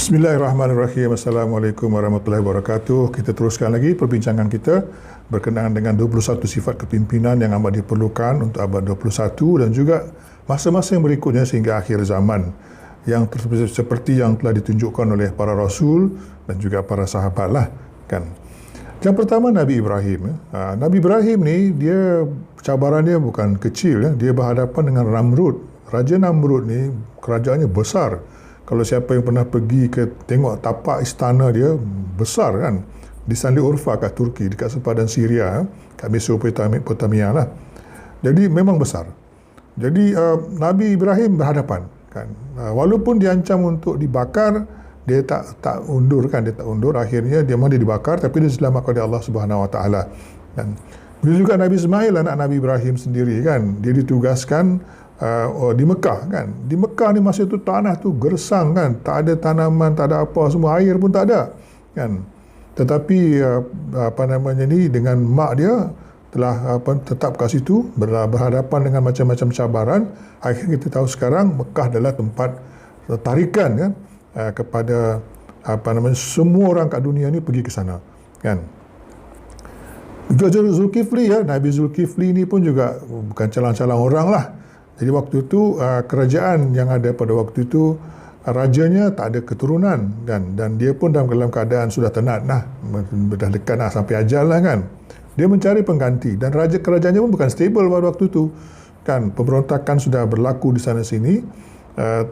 Bismillahirrahmanirrahim. Assalamualaikum warahmatullahi wabarakatuh. Kita teruskan lagi perbincangan kita berkenaan dengan 21 sifat kepimpinan yang amat diperlukan untuk abad 21 dan juga masa-masa yang berikutnya sehingga akhir zaman, yang seperti yang telah ditunjukkan oleh para rasul dan juga para sahabat lah, kan. Yang pertama, Nabi Ibrahim. Nabi Ibrahim ni, dia cabaran dia bukan kecil, ya. Dia berhadapan dengan Namrud. Raja Namrud ni kerajaannya besar. Kalau siapa yang pernah pergi ke tengok tapak istana dia, besar kan, di Sanli Urfa kat Turki, dekat sempadan Syria, kat Mesopotamia lah. Jadi memang besar. Jadi Nabi Ibrahim berhadapan kan. Walaupun diancam untuk dibakar, dia tak undur kan, dia tak undur. Akhirnya dia dibakar, tapi dia diselamatkan oleh Allah Subhanahu Wa Taala. Dan begitu juga Nabi Ismail, anak Nabi Ibrahim sendiri kan, dia ditugaskan di Mekah kan. Di Mekah ni masa tu tanah tu gersang kan, tak ada tanaman, tak ada apa, semua air pun tak ada kan. Tetapi dengan mak dia telah tetap kat situ, berhadapan dengan macam-macam cabaran. Akhirnya kita tahu sekarang Mekah adalah tempat tarikan kan, kepada semua orang kat dunia ni pergi ke sana kan. Juga Zulkifli, ya, Nabi Zulkifli ni pun juga bukan calang-calang orang lah. Jadi waktu itu kerajaan yang ada pada waktu itu, rajanya tak ada keturunan dan dia pun dalam keadaan sudah tenat lah, dah dekat nak sampai ajal lah kan. Dia mencari pengganti dan raja kerajaannya pun bukan stable pada waktu itu kan. Pemberontakan sudah berlaku di sana sini,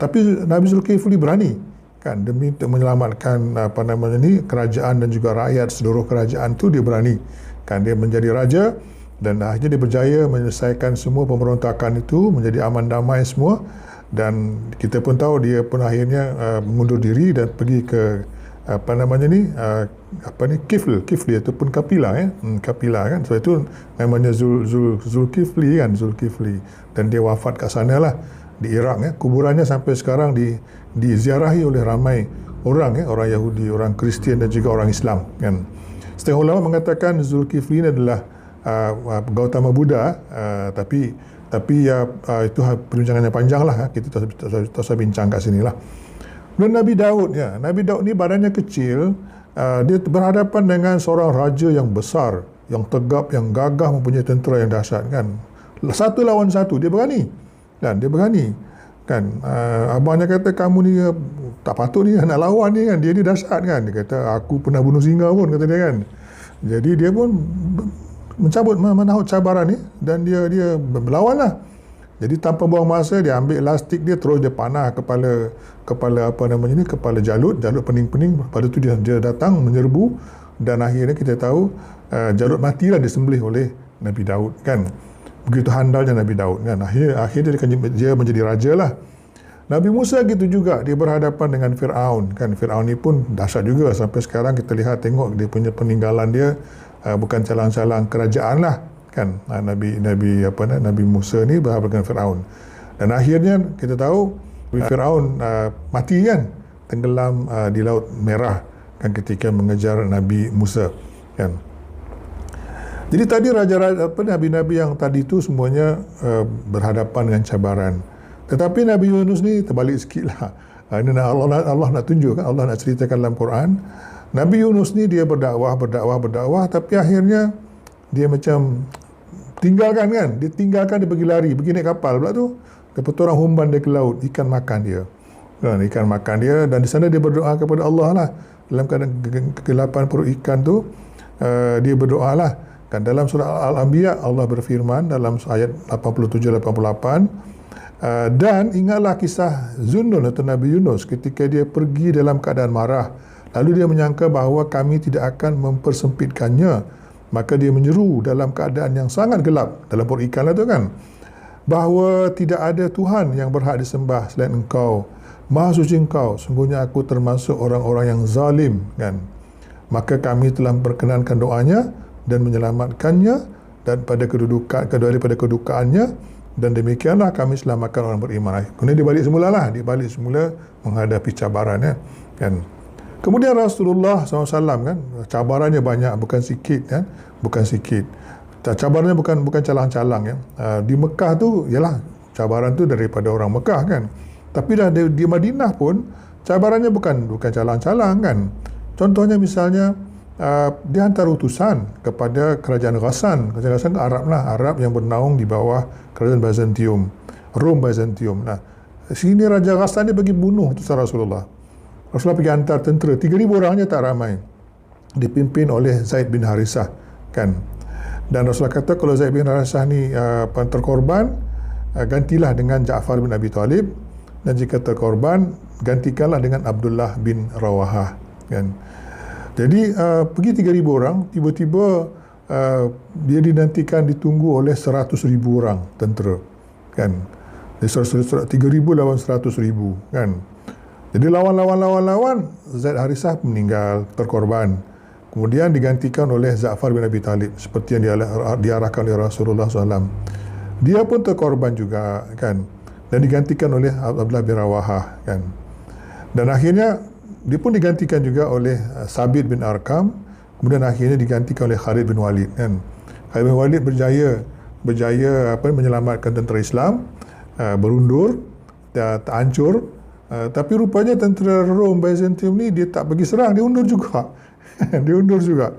tapi Nabi Zulkifli berani kan, demi untuk menyelamatkan kerajaan dan juga rakyat, seluruh kerajaan tu dia berani kan. Dia menjadi raja dan akhirnya dia berjaya menyelesaikan semua pemberontakan itu, menjadi aman damai semua. Dan kita pun tahu dia pun akhirnya mengundur diri dan pergi ke Kifli ataupun Kapila, ya. Kapila kan. Sebab itu namanya Zulkifli kan, Zulkifli. Dan dia wafat kat sana lah, di Iraq, ya. Kuburannya sampai sekarang diziarahi oleh ramai orang, ya, orang Yahudi, orang Kristian dan juga orang Islam kan. Setengah ulama mengatakan Zulkifli ini adalah Gautama Buddha, tapi itu perbincangannya panjang lah, kita tak usah bincang kat sini lah. Dan Nabi Daud, ya, Nabi Daud ni badannya kecil, dia berhadapan dengan seorang raja yang besar, yang tegap, yang gagah, mempunyai tentera yang dahsyat kan. Satu lawan satu dia berani kan, kan. Abangnya kata, kamu ni tak patut ni nak lawan ni kan, dia ni dahsyat kan. Dia kata, aku pernah bunuh singa pun, kata dia kan. Jadi dia pun menahut cabaran ni dan dia berlawan lah. Jadi tanpa buang masa, dia ambil elastik dia, terus dia panah kepala kepala Jalut pening-pening. Pada tu dia datang menyerbu dan akhirnya kita tahu Jalut matilah, disembelih oleh Nabi Daud kan. Begitu handalnya Nabi Daud kan. Akhirnya dia menjadi raja lah. Nabi Musa gitu juga, dia berhadapan dengan Fir'aun kan. Fir'aun ni pun dahsyat juga. Sampai sekarang kita lihat, tengok dia punya peninggalan dia, bukan calang-calang kerajaan lah kan. Nabi Musa ni berhadapan dengan Fir'aun dan akhirnya kita tahu Fir'aun mati kan, tenggelam di Laut Merah kan, ketika mengejar Nabi Musa kan. Jadi tadi nabi-nabi yang tadi tu semuanya berhadapan dengan cabaran. Tetapi Nabi Yunus ni terbalik sikit lah. Ini Allah nak tunjuk kan, Allah nak ceritakan dalam Quran. Nabi Yunus ni dia berdakwah, tapi akhirnya dia macam tinggalkan kan. Dia pergi lari, pergi naik kapal pula tu. Lepas tu orang humban dia ke laut, ikan makan dia. Ikan makan dia, dan di sana dia berdoa kepada Allah lah. Dalam keadaan kegelapan perut ikan tu, dia berdoa lah. Kan dalam surah Al-Anbiya, Allah berfirman dalam ayat 87-88, dan ingatlah kisah Zunnun atau Nabi Yunus ketika dia pergi dalam keadaan marah. Lalu dia menyangka bahawa kami tidak akan mempersempitkannya. Maka dia menyeru dalam keadaan yang sangat gelap, dalam perut ikan lah tu kan, bahawa tidak ada Tuhan yang berhak disembah selain Engkau. Maha suci Engkau, sungguhnya aku termasuk orang-orang yang zalim kan. Maka kami telah memperkenankan doanya dan menyelamatkannya dan daripada kedudukannya, dan demikianlah kami selamatkan orang beriman. Kemudian dia balik semula menghadapi cabaran, ya kan. Kemudian Rasulullah SAW kan, cabarannya banyak, bukan sikit kan, bukan sikit. Cabarannya bukan calang-calang, ya. Di Mekah tu, ialah cabaran tu daripada orang Mekah kan. Tapi dah di Madinah pun cabarannya bukan calang-calang kan. Contohnya misalnya dia hantar utusan kepada kerajaan Ghassan. Kerajaan Ghassan Arab lah, Arab yang bernaung di bawah kerajaan Byzantium, Rom Byzantium. Nah, sini Raja Ghassan dia pergi bunuh utusan Rasulullah. Rasulullah pergi hantar tentera, 3,000 orangnya tak ramai. Dipimpin oleh Zaid bin Harisah kan. Dan Rasulullah kata kalau Zaid bin Harisah ni terkorban, gantilah dengan Ja'far bin Abi Talib, dan jika terkorban gantikanlah dengan Abdullah bin Rawahah kan. Jadi pergi 3,000 orang, tiba-tiba dia dinantikan ditunggu oleh 100,000 orang tentera kan. Jadi 3,000 lawan 100,000 kan. Jadi lawan Zaid Harisah meninggal, terkorban. Kemudian digantikan oleh Ja'far bin Abi Talib seperti yang diarahkan oleh Rasulullah SAW. Dia pun terkorban juga kan, dan digantikan oleh Abdullah bin Rawahah kan. Dan akhirnya dia pun digantikan juga oleh Sabit bin Arkam. Kemudian akhirnya digantikan oleh Khalid bin Walid kan. Khalid bin Walid berjaya menyelamatkan tentera Islam, berundur, hancur. Tapi rupanya tentera Rom Byzantium ni dia tak pergi serang, dia undur juga. Dia undur juga.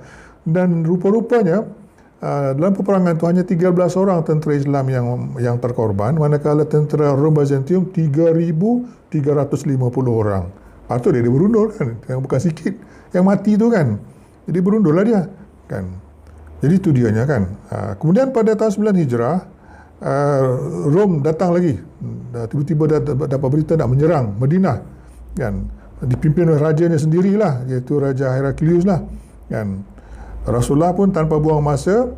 Dan rupa-rupanya dalam peperangan itu hanya 13 orang tentera Islam yang terkorban, manakala tentera Rom Byzantium 3,350 orang. Patut dia berundur kan, yang bukan sikit yang mati tu kan. Jadi berundurlah dia kan. Jadi itu dianya kan. Kemudian pada tahun 9 Hijrah, Rom datang lagi. Tiba-tiba dapat berita nak menyerang Madinah kan. Dipimpin oleh rajanya sendirilah, iaitu Raja Heraklius lah kan. Rasulullah pun tanpa buang masa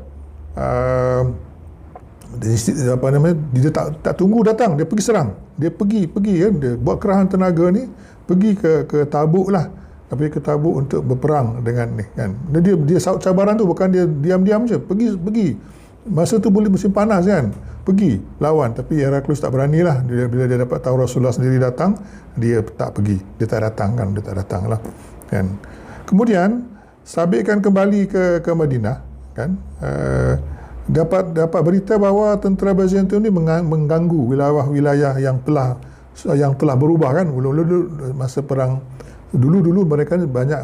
dia tak tunggu datang, dia pergi serang. Dia pergi kan, dia buat kerahan tenaga ni, pergi ke Tabuk lah. Tapi ke Tabuk untuk berperang dengan ni kan. Dia cabaran tu bukan dia diam-diam je, pergi. Masa tu boleh musim panas kan, pergi lawan. Tapi Heraklius tak beranilah. Bila dia dapat tahu Rasulullah sendiri datang, dia tak pergi, dia tak datang lah kan. Kemudian Sabit kan kembali ke Madinah kan. Dapat berita bahawa tentera Byzantium ni mengganggu wilayah yang telah berubah kan. Masa perang dulu mereka banyak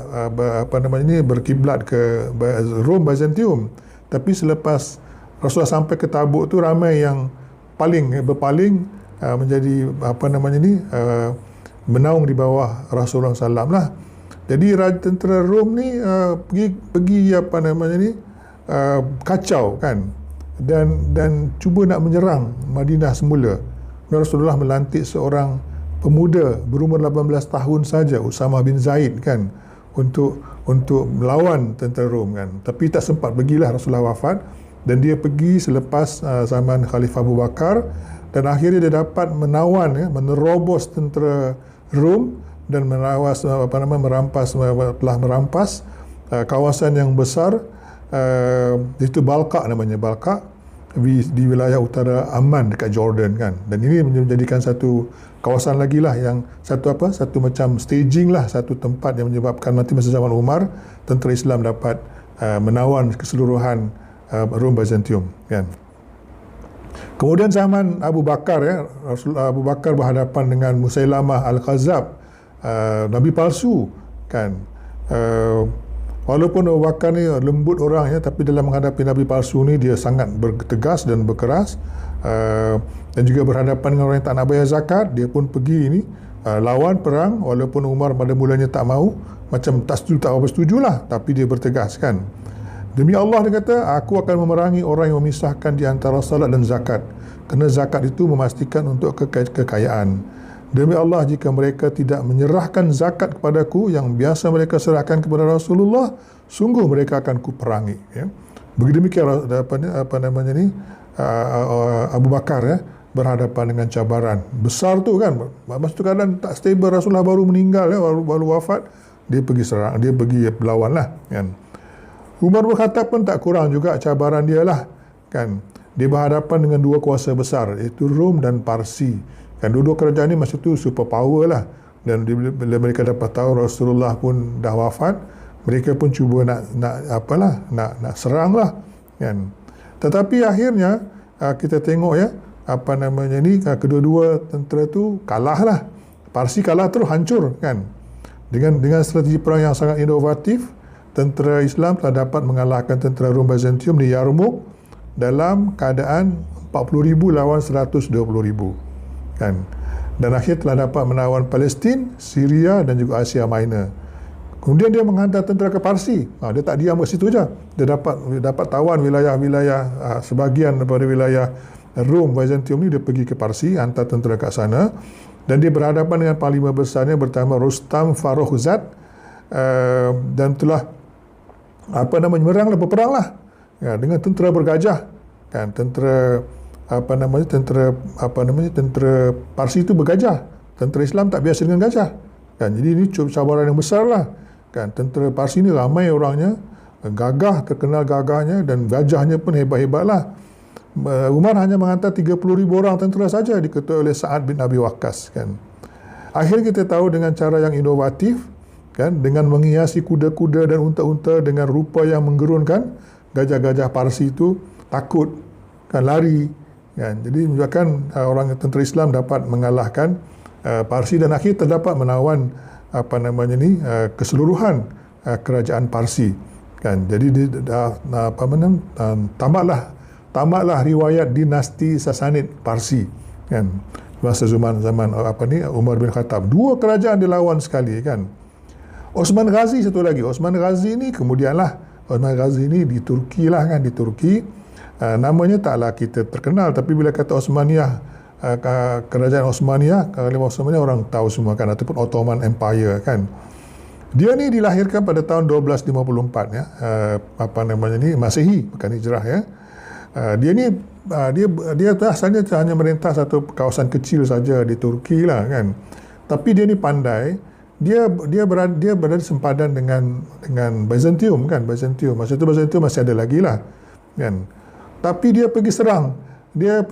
berkiblat ke Rom Byzantium. Tapi selepas Rasulullah sampai ke Tabuk tu, ramai yang berpaling menjadi menaung di bawah Rasulullah SAW lah. Jadi tentera Rom ni pergi kacau kan, dan cuba nak menyerang Madinah semula. Rasulullah melantik seorang pemuda berumur 18 tahun saja, Usamah bin Zaid kan, untuk melawan tentera Rom kan. Tapi tak sempat pergilah, Rasulullah wafat. Dan dia pergi selepas zaman Khalifah Abu Bakar, dan akhirnya dia dapat menerobos tentera Rom dan merampas kawasan yang besar, itu Balqa namanya, Balqa di wilayah utara Amman dekat Jordan kan. Dan ini menjadikan satu kawasan lagi lah, yang satu macam staging lah, satu tempat yang menyebabkan nanti masa zaman Umar tentera Islam dapat menawan keseluruhan Rom Byzantium kan. Kemudian zaman Abu Bakar Abu Bakar berhadapan dengan Musailamah Al-Khazzab, nabi palsu kan. Walaupun Abu Bakar ni lembut orangnya, tapi dalam menghadapi nabi palsu ni dia sangat bertegas dan berkeras. Dan juga berhadapan dengan orang yang tak nak bayar zakat, dia pun pergi lawan perang, walaupun Umar pada mulanya tak mau, macam tak setuju lah, tapi dia bertegas kan. Demi Allah, dia kata, aku akan memerangi orang yang memisahkan di antara salat dan zakat, kerana zakat itu memastikan untuk kekayaan. Demi Allah, jika mereka tidak menyerahkan zakat kepadaku yang biasa mereka serahkan kepada Rasulullah, sungguh mereka akan kuperangi ya. Begitu demikian Abu Bakar berhadapan dengan cabaran besar tu kan. Masa tu keadaan tak stable, Rasulullah baru meninggal baru wafat, dia pergi serang, dia pergi berlawan lah kan. Umar bin Khattab pun tak kurang juga cabaran dia lah kan. Dia berhadapan dengan dua kuasa besar, iaitu Rom dan Parsi kan. Dua kerajaan ni masa tu super power lah. Dan bila mereka dapat tahu Rasulullah pun dah wafat, mereka pun cuba nak serang lah kan. Tetapi akhirnya kita tengok kedua-dua tentera tu kalah lah. Parsi kalah terus hancur kan. Dengan strategi perang yang sangat inovatif, tentera Islam telah dapat mengalahkan tentera Rom Byzantium di Yarmouk dalam keadaan 40,000 lawan 120,000 kan. Dan akhir telah dapat menawan Palestin, Syria dan juga Asia Minor. Kemudian dia menghantar tentera ke Parsi. Dia tak diam ke situ saja. Dia dapat tawan wilayah-wilayah sebahagian daripada wilayah Rom Byzantium ni, dia pergi ke Parsi, hantar tentera kat sana, dan dia berhadapan dengan panglima besarnya bernama Rustam Farrokhzad, dan telah menyeranglah, berperanglah dengan tentera bergajah kan. Tentera Parsi itu bergajah, tentera Islam tak biasa dengan gajah kan. Jadi ini cabaran yang besar lah kan. Tentera Parsi ni ramai orangnya, gagah, terkenal gagahnya, dan gajahnya pun hebat-hebat lah. Umar hanya menghantar 30,000 orang tentera saja, diketuai oleh Sa'ad bin Abi Waqqas kan. Akhirnya kita tahu dengan cara yang inovatif kan, dengan menghiasi kuda-kuda dan unta-unta dengan rupa yang menggerunkan, gajah-gajah Parsi itu takut kan, lari kan. Jadi menyebabkan orang tentera Islam dapat mengalahkan Parsi, dan akhirnya terdapat menawan keseluruhan kerajaan Parsi kan. Jadi tamatlah riwayat dinasti Sasanid Parsi kan, masa zaman Umar bin Khattab. Dua kerajaan dilawan sekali kan. Osman Ghazi satu lagi. Osman Ghazi ni Osman Ghazi ni di Turki lah kan, di Turki. Namanya taklah kita terkenal, tapi bila kata Osmaniyah, kerajaan Osmaniyah, orang tahu semua kan, ataupun Ottoman Empire kan. Dia ni dilahirkan pada tahun 1254 ya, Masehi, bukan Hijrah ya. Dia asalnya hanya merintah satu kawasan kecil saja di Turki lah kan. Tapi dia ni pandai. Dia berada sempadan dengan Byzantium kan. Masa itu Byzantium masih ada lagi lah kan. Tapi dia pergi serang. Dia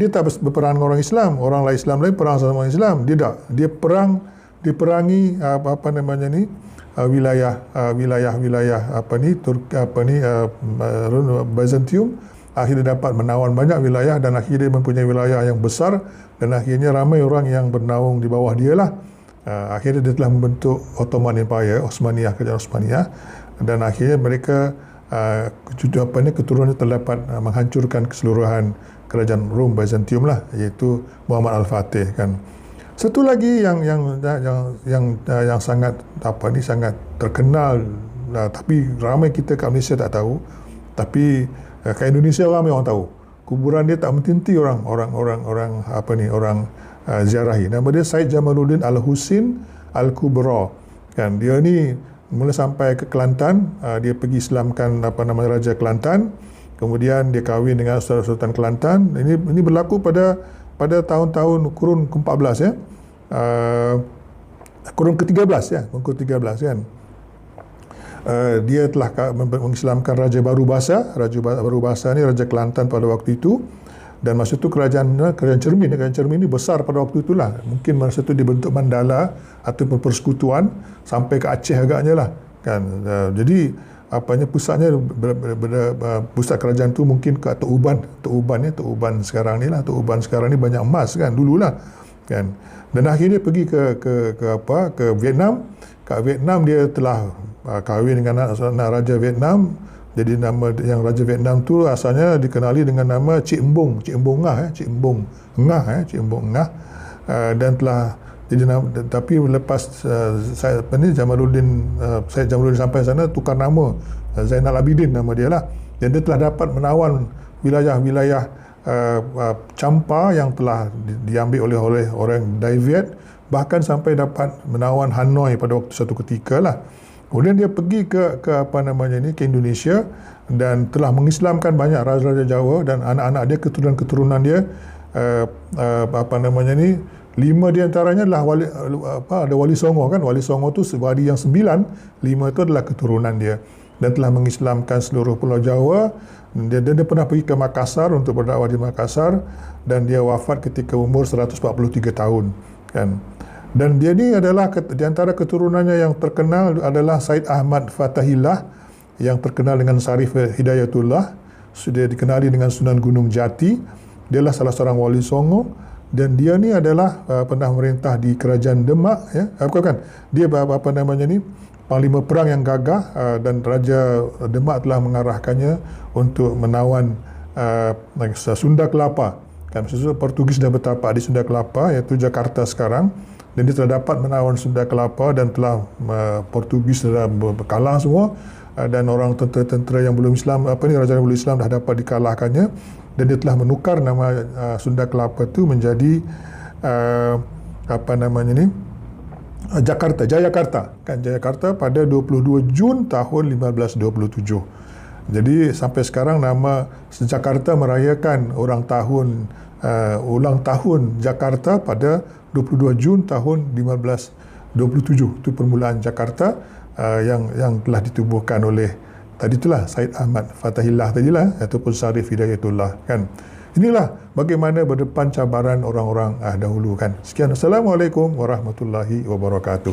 tak berperang dengan orang Islam. Orang lain Islam lain perang sama orang Islam. Dia tak. Dia perangi wilayah Byzantium. Akhirnya dapat menawan banyak wilayah, dan akhirnya mempunyai wilayah yang besar, dan akhirnya ramai orang yang bernaung di bawah dia lah. Akhirnya dia telah membentuk Ottoman Empire, Osmaniyah, kerajaan Osmaniyah, dan akhirnya mereka keturunannya terdapat menghancurkan keseluruhan kerajaan Rom Byzantium lah, iaitu Muhammad Al-Fatih kan. Satu lagi yang sangat sangat terkenal, tapi ramai kita kat Malaysia tak tahu, tapi kat Indonesia ramai orang tahu. Kuburan dia tak mentinti orang ziarahi. Nama dia Said Jamaluddin Al-Husin Al-Kubra kan. Dia ni mula sampai ke Kelantan, dia pergi Islamkan Raja Kelantan, kemudian dia kahwin dengan Sultan Kelantan. Ini berlaku pada tahun-tahun kurun ke-14 ya. Kurun ke-13 ya, kurun ke-13 kan. Dia telah mengislamkan Raja Baru Basa. Raja Baru Basa ni Raja Kelantan pada waktu itu, dan masa itu kerajaan Cermin ni besar pada waktu itulah. Mungkin masa itu dibentuk mandala ataupun persekutuan sampai ke Aceh agaknya lah kan. Jadi pusatnya pusat kerajaan tu mungkin ke Tok Uban sekarang ni lah. Tok Uban sekarang ni banyak emas kan, dululah kan. Dan akhirnya pergi ke Vietnam. Kat Vietnam dia telah kahwin dengan anak Raja Vietnam. Jadi nama yang Raja Vietnam tu asalnya dikenali dengan nama Cik Embong Ngah. Dan telah jadi tapi lepas Said Jamaluddin sampai sana, tukar nama, Zainal Abidin nama dia lah. Dan dia telah dapat menawan wilayah-wilayah Champa yang telah diambil oleh orang Dai Viet, bahkan sampai dapat menawan Hanoi pada waktu satu ketika lah. Kemudian dia pergi ke Indonesia dan telah mengislamkan banyak raja-raja Jawa, dan anak-anak dia, keturunan dia, 5 di antaranya adalah ada Wali Songo kan. Wali Songo tu wali yang 9, 5 itu adalah keturunan dia, dan telah mengislamkan seluruh Pulau Jawa. Dia pernah pergi ke Makassar untuk berdakwah di Makassar, dan dia wafat ketika umur 143 tahun kan. Dan dia ni adalah di antara keturunannya yang terkenal adalah Said Ahmad Fatahillah, yang terkenal dengan Sarif Hidayatullah. Sudah dikenali dengan Sunan Gunung Jati. Dia adalah salah seorang wali Songo, dan dia ni adalah pernah merintah di kerajaan Demak, ya. Bukan, dia apa namanya ni, panglima perang yang gagah, dan Raja Demak telah mengarahkannya untuk menawan Sunda Kelapa. Kan, Portugis dah bertapak di Sunda Kelapa, iaitu Jakarta sekarang, dan dia telah dapat menawan Sunda Kelapa dan telah Portugis telah berkalah semua, dan orang tentera-tentera yang belum Islam, raja yang belum Islam dah dapat dikalahkannya, dan dia telah menukar nama Sunda Kelapa itu menjadi Jakarta, Jayakarta, kan, Jayakarta pada 22 Jun tahun 1527. Jadi sampai sekarang nama Jakarta merayakan ulang tahun Jakarta pada 22 Jun tahun 1527. Itu permulaan Jakarta yang telah ditubuhkan oleh tadi itulah Syed Ahmad Fatahillah tadilah, ataupun Sarif Hidayatullah, kan. Inilah bagaimana berdepan cabaran orang-orang dahulu, kan. Sekian, Assalamualaikum warahmatullahi wabarakatuh.